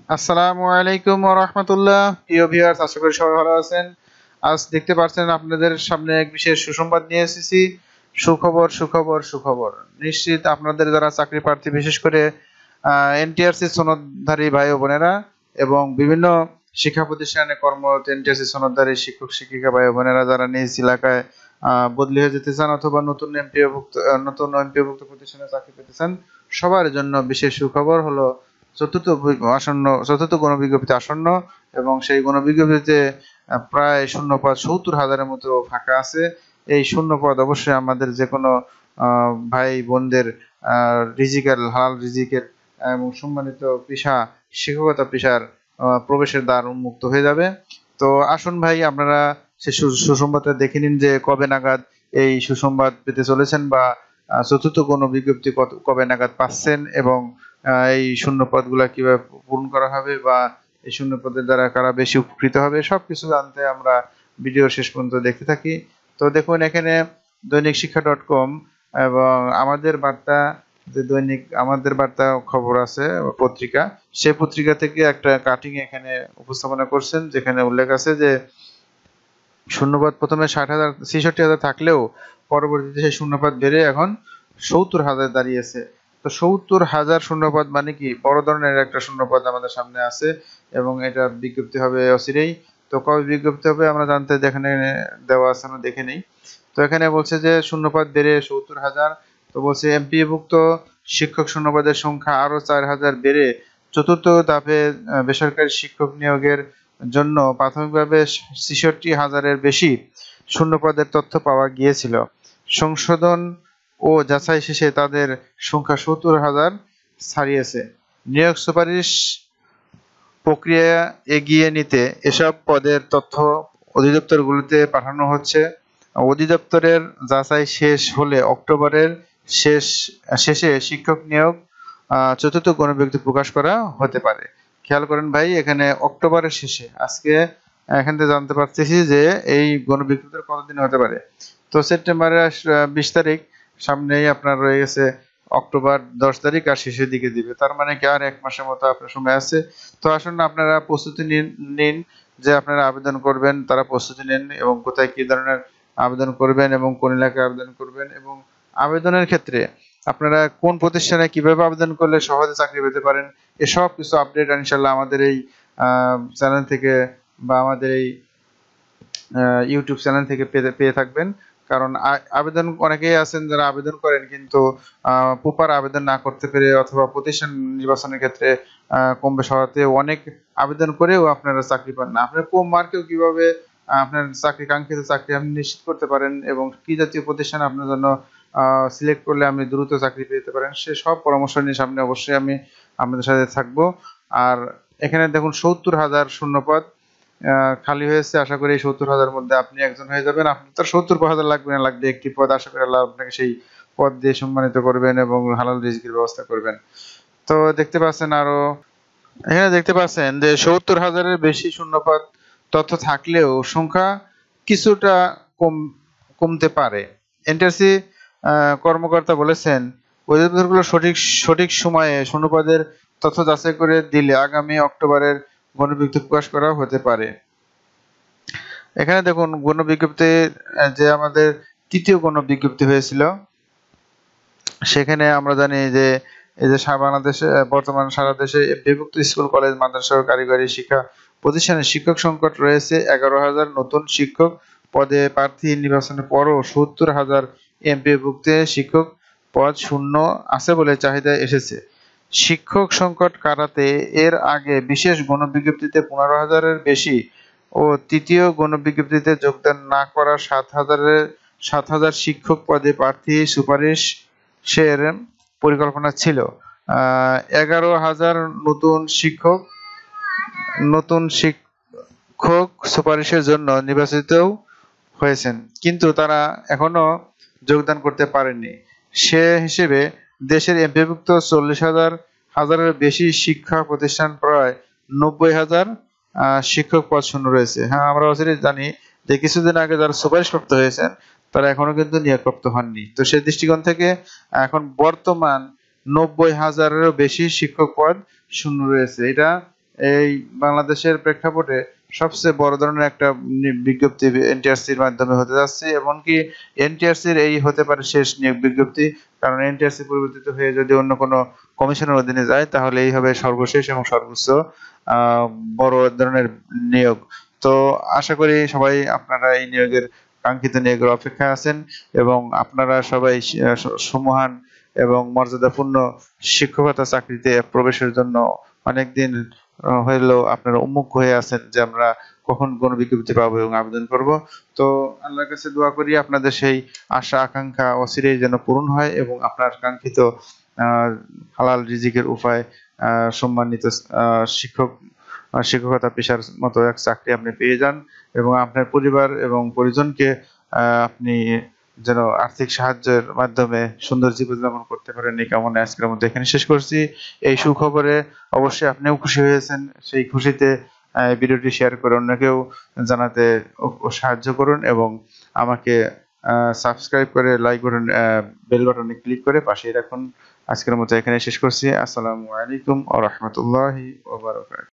আসসালামু আলাইকুম ওয়া রাহমাতুল্লাহ। প্রিয় ভিউয়ার্স, আশা করি সবাই ভালো আছেন। আজ দেখতে পাচ্ছেন আপনাদের সামনে এক বিশেষ সুসংবাদ নিয়ে এসেছি। সুখবর, সুখবর, সুখবর। নিশ্চিত আপনাদের যারা চাকরি প্রার্থী, বিশেষ করে এনটিআরসি সনদধারী ভাই ও বোনেরা এবং বিভিন্ন শিক্ষা প্রতিষ্ঠানে কর্মরত এনটিআরসি সনদধারী শিক্ষক শিক্ষিকা ভাই ও বোনেরা যারা নিজ এলাকায় বদলি হয়ে যেতে চান অথবা নতুন এমপিওভুক্ত প্রতিষ্ঠানে চাকরি পেতে চান, সবার জন্য বিশেষ সুখবর হলো চতুর্থ গণবিজ্ঞপ্তি আসন্ন এবং সেই গণবিজ্ঞপ্তিতে প্রায় শূন্যপদ ৭০,০০০-এর মতো ফাঁকা আছে। এই শূন্যপদ অবশ্যই আমাদের যে কোনো ভাই বোনদের হালাল রিজিকের এবং সম্মানিত পেশা, শিক্ষকতা পেশার প্রবেশের দ্বার উন্মুক্ত হয়ে যাবে। তো আসুন ভাই, আপনারা সে সুসংবাদটা দেখে নিন যে কবে নাগাদ এই সুসংবাদ পেতে চলেছেন বা চতুর্থ গণবিজ্ঞপ্তি কবে নাগাদ পাচ্ছেন এবং এই শূন্য পদগুলা কিভাবে পূরণ করা হবে বা এই শূন্য পদের দ্বারা কারা বেশি উপকৃত হবে, সবকিছু জানতে আমরা ভিডিও শেষ পর্যন্ত দেখতে থাকি। তো দেখুন, এখানে দৈনিক শিক্ষা .com এবং আমাদের বার্তা, যে দৈনিক আমাদের বার্তা খবর আছে পত্রিকা, সেই পত্রিকা থেকে একটা কাটিং এখানে উপস্থাপনা করছেন, যেখানে উল্লেখ আছে যে শূন্যপদ প্রথমে ৬৬,০০০ থাকলেও পরবর্তীতে সেই শূন্যপদ বেড়ে এখন ৭০,০০০ দাঁড়িয়েছে। তো ৭০,০০০ শূন্যপদ মানে কি বড় ধরনের একটা শূন্যপদ আমাদের সামনে আছে এবং এটা বিজ্ঞপ্তি হবে অচিরেই। তো কবে বিজ্ঞপ্তি হবে আমরা জানতে যেখানে দেওয়া আছে আমরা দেখে নেই। তো এখানে বলছে যে শূন্যপদ বেড়ে ৭০,০০০। তো বলছে এমপিভুক্ত শিক্ষক শূন্যপদের সংখ্যা আরো ৪,০০০ বেড়ে চতুর্থ ধাপে বেসরকারি শিক্ষক নিয়োগের জন্য প্রাথমিকভাবে ৬৬,০০০-এর বেশি শূন্যপদের তথ্য পাওয়া গিয়েছিল। সংশোধন ও যাচাই শেষে তাদের সংখ্যা ৭০,০০০ ছাড়িয়েছে। নিয়োগ সুপারিশ প্রক্রিয়া এগিয়ে নিতে এসব পদের তথ্য অধিদপ্তরগুলোতে পাঠানো হচ্ছে। অধিদপ্তরের যাচাই শেষ হলে অক্টোবরের শেষে শিক্ষক নিয়োগ চতুর্থ গণবিজ্ঞপ্তি প্রকাশ করা হতে পারে। খেয়াল করেন ভাই, এখানে অক্টোবরের শেষে, আজকে এখান থেকে জানতে পারতেছি যে এই গণবিজ্ঞপ্তির কতদিন হতে পারে। তো সেপ্টেম্বরের ২০ তারিখ, সামনেই আপনার রয়ে গেছে অক্টোবর ১০ তারিখ আর শেষের দিকে দিবে, তার মানে কি আর ১ মাসের মতো আপনার সময় আছে। তো আসুন আপনারা প্রস্তুতি নিন যে আপনারা আবেদন করবেন, তারা প্রস্তুতি নেন এবং কোথায় কি ধরনের আবেদন করবেন এবং কোন এলাকায় আবেদন করবেন এবং আবেদনের ক্ষেত্রে আপনারা কোন প্রতিষ্ঠানে কিভাবে আবেদন করলে সহজে চাকরি পেতে পারেন, এসব কিছু আপডেট ইনশাল্লাহ আমাদের এই চ্যানেল থেকে বা আমাদের এই ইউটিউব চ্যানেল থেকে পেয়ে থাকবেন। কারণ আবেদন অনেকেই আছেন যারা আবেদন করেন কিন্তু প্রপার আবেদন না করতে পেরে অথবা প্রতিষ্ঠান নির্বাচনের ক্ষেত্রে কম বেশি হওয়াতে অনেক আবেদন করেও আপনারা চাকরি পান না। আপনার কম মার্কেও কিভাবে আপনার কাঙ্ক্ষিত চাকরি আপনি নিশ্চিত করতে পারেন এবং কি জাতীয় প্রতিষ্ঠান আপনার জন্য সিলেক্ট করলে আপনি দ্রুত চাকরি পেতে পারেন, সে সব পরামর্শ নিয়ে সামনে অবশ্যই আমি আপনাদের সাথে থাকবো। আর এখানে দেখুন ৭০,০০০ শূন্যপদ খালি হয়েছে। আশা করি এই ৭০,০০০ মধ্যে আপনি একজন হয়ে যাবেন। আপনি তো ৭০,০০০ লাগবে না, লাগবে একটি পদ। আশা করি আল্লাহ আপনাকে সেই পদ দিয়ে সম্মানিত করবেন এবং হালাল রিজকির ব্যবস্থা করবেন। তো এখানে দেখতে পাচ্ছেন যে ৭০,০০০-এর বেশি শূন্যপদ তথ্য থাকলেও সংখ্যা কিছুটা কমতে পারে। এনটিআরসি কর্মকর্তা বলেছেন, অধিদপ্তরগুলো সঠিক সময়ে শূন্যপদের তথ্য যাচাই করে দিলে আগামী অক্টোবরের গণবিজ্ঞপ্তি প্রকাশ করা হতে পারে। এখানে দেখুন গণবিজ্ঞপ্তি, যে আমাদের তৃতীয় গণবিজ্ঞপ্তি হয়েছিল, সেখানে আমরা জানি যে এই যে বাংলাদেশে বর্তমান সারা দেশে বিভক্ত স্কুল, কলেজ, মাদ্রাসা ও কারিগরি শিক্ষা প্রতিষ্ঠানে শিক্ষক সংকট রয়েছে। ১১,০০০ নতুন শিক্ষক পদে প্রার্থী নির্বাচনের পরও ৭০,০০০ এমপিওভুক্ত শিক্ষক পদ শূন্য আছে বলে চাহিদা এসেছে। শিক্ষক সংকট কাটাতে এর আগে বিশেষ গণবিজ্ঞপ্তিতে ১৫,০০০-এর বেশি ও তৃতীয় গণবিজ্ঞপ্তিতে যোগদান না করা ৭,০০০ শিক্ষক পদে প্রার্থী সুপারিশের পরিকল্পনা ছিল। ১১,০০০ নতুন শিক্ষক সুপারিশের জন্য নির্বাচিত হয়েছেন, কিন্তু তারা এখনো যোগদান করতে পারেননি। সে হিসেবে দেশের এমপিভুক্ত ৪০,০০০-এর বেশি শিক্ষা প্রতিষ্ঠান প্রায় ৯০,০০০ শিক্ষক পদ শূন্য রয়েছে। হ্যাঁ, আমরা অচিরেই জানি যে কিছুদিন আগে যারা সুপারিশপ্রাপ্ত হয়েছেন তারা এখনো কিন্তু নিয়োগপ্রাপ্ত হননি। তো সেই দৃষ্টিকোণ থেকে এখন বর্তমান ৯০,০০০-এরও বেশি শিক্ষক পদ শূন্য রয়েছে। এটা এই বাংলাদেশের প্রেক্ষাপটে সবচেয়ে বড় ধরনের একটা বিজ্ঞপ্তি এনটিআরসির মাধ্যমে হতে যাচ্ছে, এমনকি এনটিআরসির এই হতে পারে শেষ নিয়োগ বিজ্ঞপ্তি। কারণ এনটিআরসি পরিবর্তিত হয়ে যদি অন্য কোনো কমিশনের অধীনে যায় তাহলে এই হবে সর্বশেষ এবং সর্বোচ্চ বড় ধরনের নিয়োগ। তো আশা করি সবাই আপনারা এই নিয়োগের কাঙ্ক্ষিত নিয়োগের অপেক্ষায় আছেন এবং আপনারা সবাই সুমহান এবং মর্যাদাপূর্ণ শিক্ষকতা চাকরিতে প্রবেশের জন্য অনেকদিন হলেও আপনারা উন্মুখ হয়ে আছেন যে আমরা কখন কোন বিজ্ঞপ্তি পাবো এবং আবেদন করব। তো আল্লাহর কাছে দোয়া করি আপনাদের সেই আশা আকাঙ্ক্ষা অচিরেই যেন পূরণ হয় এবং আপনার কাঙ্ক্ষিত হালাল রিজিকের উপায় সম্মানিত শিক্ষকতা পেশার মতো এক চাকরি আপনি পেয়ে যান এবং আপনার পরিবার এবং পরিজনকে আপনি যেন আর্থিক সাহায্যের মাধ্যমে সুন্দর জীবনযাপন করতে পারেন এই কামনা আজকের মধ্যে এখানে শেষ করছি। এই সুখবরে অবশ্যই আপনিও খুশি হয়েছেন, সেই খুশিতে ভিডিওটি শেয়ার করে অন্যকেও জানাতে সাহায্য করুন এবং আমাকে সাবস্ক্রাইব করে লাইক বাটন বেল বাটনে ক্লিক করে পাশেই রাখুন। আজকের মতো এখানে শেষ করছি। আসসালামু আলাইকুম ওয়া রাহমাতুল্লাহি ওয়া বারাকাতুহু।